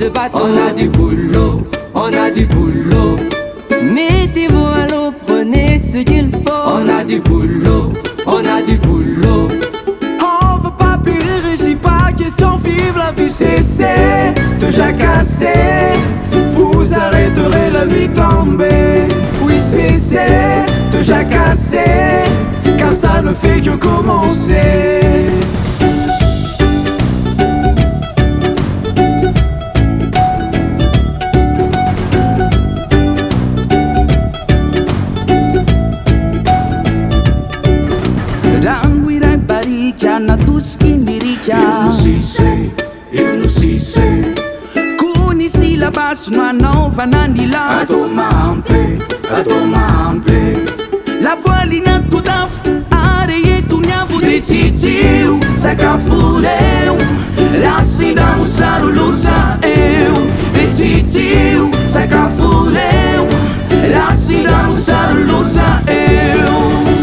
se battent. On a du boulot, on a du boulot. Mettez-vous à l'eau, prenez ce qu'il faut. On a du boulot, on a du boulot. On veut pas périr ici, pas question vivre la vie. Cessez de jacasser, vous arrêterez la nuit tombée. Oui, cessez de jacasser, car ça ne fait que commencer. Na tuskindiricha il nous sissé Kuni sila basu no anova nandilas Atomampe La voile na tudaf Are tu nyavu de titiu Sakafureu Racinda usaru lusa eu De titiu Sakafureu Racinda usaru lusa eu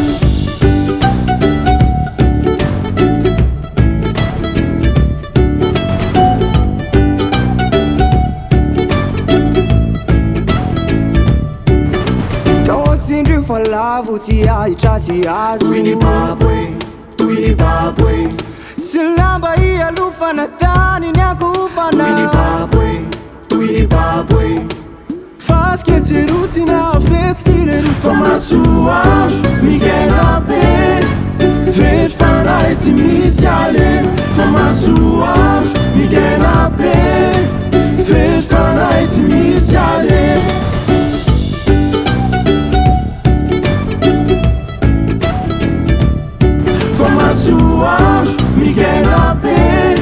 Falavo ti ai trati azu Tuini babwe Silamba ia lufa na tani nyakufana Tuini babwe Faz que te rutina vet stile du Formasuaj Miguel Abe Vet fana eti misiale Formasuaj Miguel Abe Vet fana eti misiale Formasuaj Miguel Abe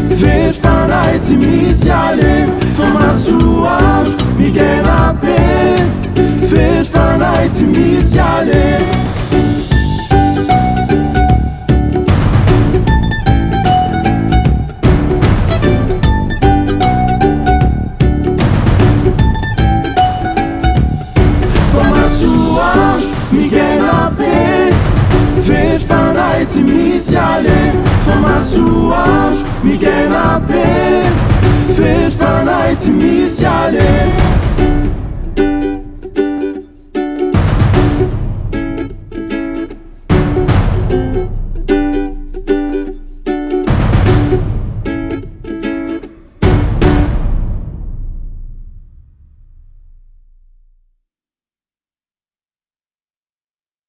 Vet fana eti misiale Formasuaj Miguel Abe Vet fana eti misiale Formasuaj Miguel Abe Vet fana eti misiale Formasuaj Miguel Abe Vet fana eti misiale